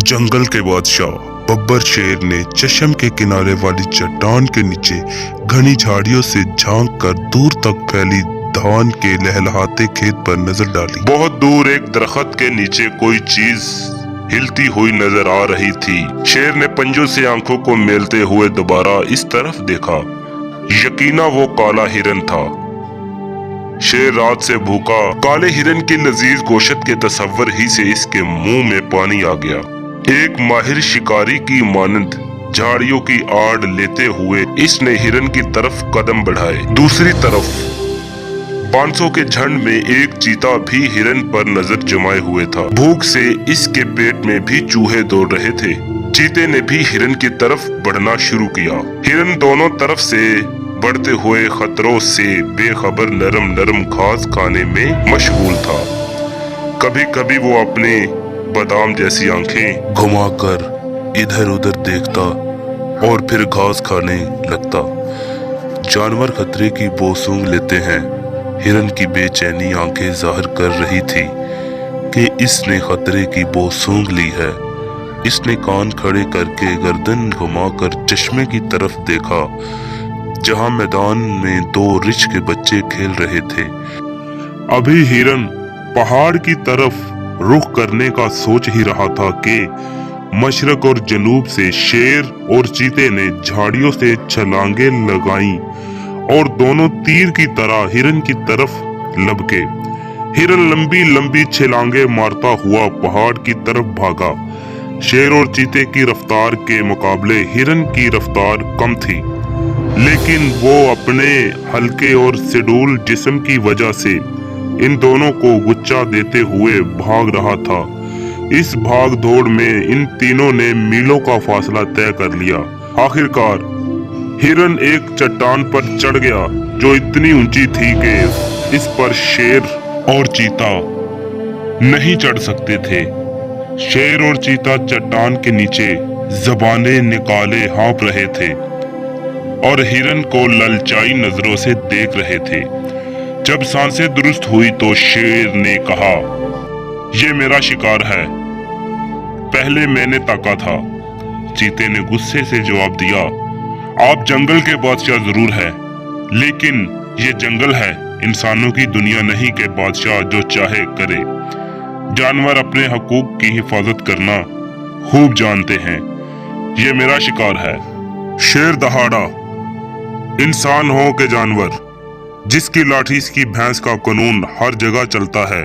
जंगल के बादशाह बब्बर शेर ने चश्म के किनारे वाली चट्टान के नीचे घनी झाड़ियों से झांक कर दूर तक फैली धान के लहलहाते खेत पर नजर डाली। बहुत दूर एक दरख्त के नीचे कोई चीज हिलती हुई नजर आ रही थी। शेर ने पंजों से आंखों को मेलते हुए दोबारा इस तरफ देखा। यकीना वो काला हिरन था। शेर रात से भूखा काले हिरन की लजीज गोश्त के तस्वर ही से इसके मुंह में पानी आ गया। एक माहिर शिकारी की मानंद झाड़ियों की आड़ लेते हुए इसने हिरन की तरफ कदम बढ़ाए। दूसरी तरफ बांसों के झंड में एक चीता भी हिरन पर नजर जमाए हुए था। भूख से इसके पेट में भी चूहे दौड़ रहे थे। चीते ने भी हिरन की तरफ बढ़ना शुरू किया। हिरन दोनों तरफ से बढ़ते हुए खतरों से बेखबर नरम नरम घास खाने में मशगूल था। कभी कभी वो अपने बादाम जैसी आंखें घुमाकर इधर उधर देखता और फिर घास खाने लगता। जानवर खतरे की बो सूंघ लेते हैं। हिरन की बेचैनी आंखें जाहिर कर रही थी कि इसने खतरे की बो सूंघ ली है। इसने कान खड़े करके गर्दन घुमाकर चश्मे की तरफ देखा, जहां मैदान में दो रिछ के बच्चे खेल रहे थे। अभी हिरन पहाड़ की तरफ रुख करने का सोच ही रहा था कि मशरक और जनूब से शेर और चीते ने झाड़ियों से छलांगे लगाईं और दोनों तीर की तरह हिरन की तरफ लपके। हिरन लंबी लंबी छलांगे मारता हुआ पहाड़ की तरफ भागा। शेर और चीते की रफ्तार के मुकाबले हिरन की रफ्तार कम थी, लेकिन वो अपने हल्के और सुडौल जिस्म की वजह से इन दोनों को गुच्चा देते हुए भाग रहा था। इस भाग दौड़ में इन तीनों ने मीलों का फासला तय कर लिया। आखिरकार हिरन एक चट्टान पर चढ़ गया जो इतनी ऊंची थी कि इस पर शेर और चीता नहीं चढ़ सकते थे। शेर और चीता चट्टान के नीचे जबानें निकाले हाँफ रहे थे और हिरन को ललचाई नजरों से देख रहे थे। जब सांसें दुरुस्त हुई तो शेर ने कहा, ये मेरा शिकार है, पहले मैंने ताका था। चीते ने गुस्से से जवाब दिया, आप जंगल के बादशाह जरूर है, लेकिन ये जंगल है, इंसानों की दुनिया नहीं के बादशाह जो चाहे करे। जानवर अपने हकूक की हिफाजत करना खूब जानते हैं। ये मेरा शिकार है। शेर दहाड़ा, इंसान हो के जानवर, जिसकी लाठी इसकी भैंस का कानून हर जगह चलता है,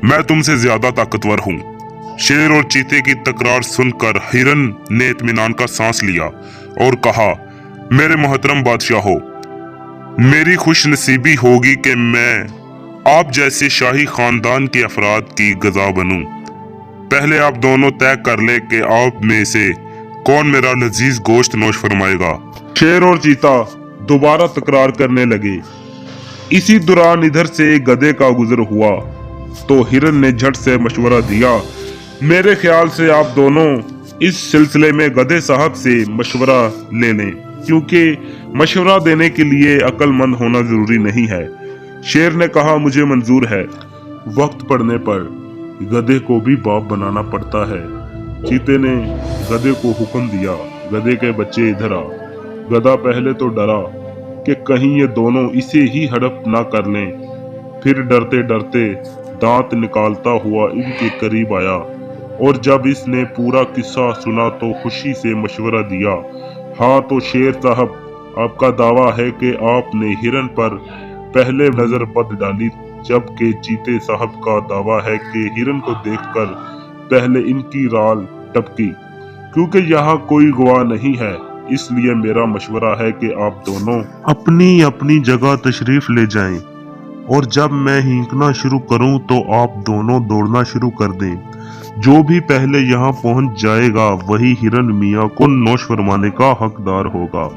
मैं तुमसे ज्यादा ताकतवर हूँ। शेर और चीते की तकरार सुनकर हिरन ने इत्मीनान का सांस लिया और कहा, मेरे मोहतरम बादशाहो, मेरी खुश नसीबी होगी कि मैं आप जैसे शाही खानदान के अफराद की गजा बनूं। पहले आप दोनों तय कर ले कि आप में से कौन मेरा लजीज गोश्त नोश फरमाएगा। शेर और चीता दोबारा तकरार करने लगे। इसी दौरान इधर से गधे का गुजर हुआ तो हिरन ने झट से मशवरा दिया, मेरे ख्याल से आप दोनों इस सिलसिले में गधे साहब से मशवरा ले लें, क्योंकि मशवरा देने के लिए अक्लमंद होना जरूरी नहीं है। शेर ने कहा, मुझे मंजूर है। वक्त पड़ने पर गधे को भी बाप बनाना पड़ता है। चीते ने गधे को हुक्म दिया, गधे के बच्चे इधर आ। गधा पहले तो डरा कि कहीं ये दोनों इसे ही हड़प ना कर लें, फिर डरते डरते दांत निकालता हुआ इनके करीब आया और जब इसने पूरा किस्सा सुना तो खुशी से मशवरा दिया, हाँ तो शेर साहब, आपका दावा है कि आपने हिरन पर पहले नजर बद डाली, जबकि चीते साहब का दावा है कि हिरन को देखकर पहले इनकी राल टपकी। क्योंकि यहाँ कोई गवाह नहीं है, इसलिए मेरा मशवरा है कि आप दोनों अपनी अपनी जगह तशरीफ ले जाएं और जब मैं हींकना शुरू करूं तो आप दोनों दौड़ना शुरू कर दें। जो भी पहले यहाँ पहुंच जाएगा वही हिरन मियाँ को नोश फरमाने का हकदार होगा।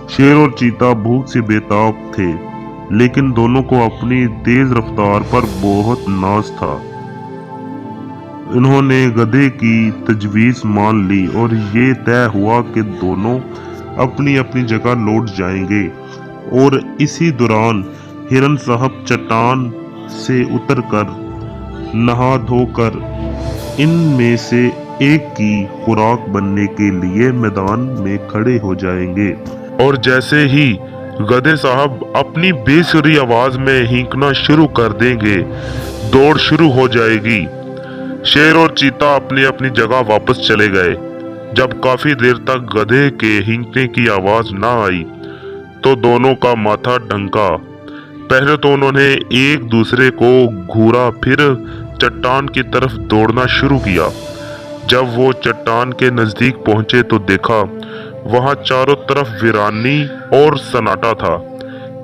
शेर और चीता भूख से बेताब थे, लेकिन दोनों को अपनी तेज रफ्तार पर बहुत नाज था। इन्होंने गधे की तजवीज मान ली और ये तय हुआ कि दोनों अपनी अपनी जगह लौट जाएंगे। और इसी दौरान हिरन साहब चट्टान से उतरकर नहा धोकर इनमें से एक की खुराक बनने के लिए मैदान में खड़े हो जाएंगे। और जैसे ही गधे साहब अपनी बेसुरी आवाज में हींकना शुरू कर देंगे, दौड़ शुरू हो जाएगी। शेर और चीता अपनी अपनी जगह वापस चले गए। जब काफी देर तक गधे के हींकने की आवाज ना आई तो दोनों का माथा ढंका। पहले तो उन्होंने एक दूसरे को घूरा, फिर चट्टान की तरफ दौड़ना शुरू किया। जब वो चट्टान के नजदीक पहुंचे तो देखा वहां चारों तरफ वीरानी और सन्नाटा था।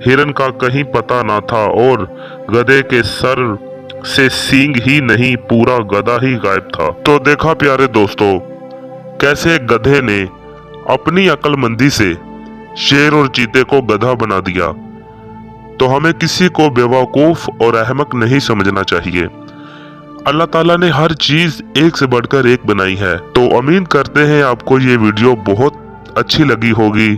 हिरन का कहीं पता ना था और गधे के सर से सींग ही नहीं, पूरा गधा ही गायब था। तो देखा प्यारे दोस्तों, कैसे गधे ने अपनी अक्लमंदी से शेर और चीते को गधा बना दिया। तो हमें किसी को बेवकूफ और अहमक नहीं समझना चाहिए। अल्लाह ताला ने हर चीज एक से बढ़कर एक बनाई है। तो उम्मीद करते हैं आपको ये वीडियो बहुत अच्छी लगी होगी।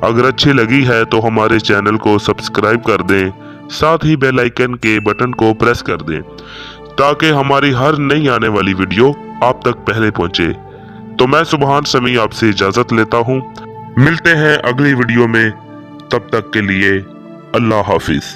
अगर अच्छी लगी है तो हमारे चैनल को सब्सक्राइब कर दें, साथ ही बेल आइकन के बटन को प्रेस कर दें ताकि हमारी हर नई आने वाली वीडियो आप तक पहले पहुंचे। तो मैं सुभान समी आपसे इजाजत लेता हूं। मिलते हैं अगली वीडियो में, तब तक के लिए अल्लाह हाफिज।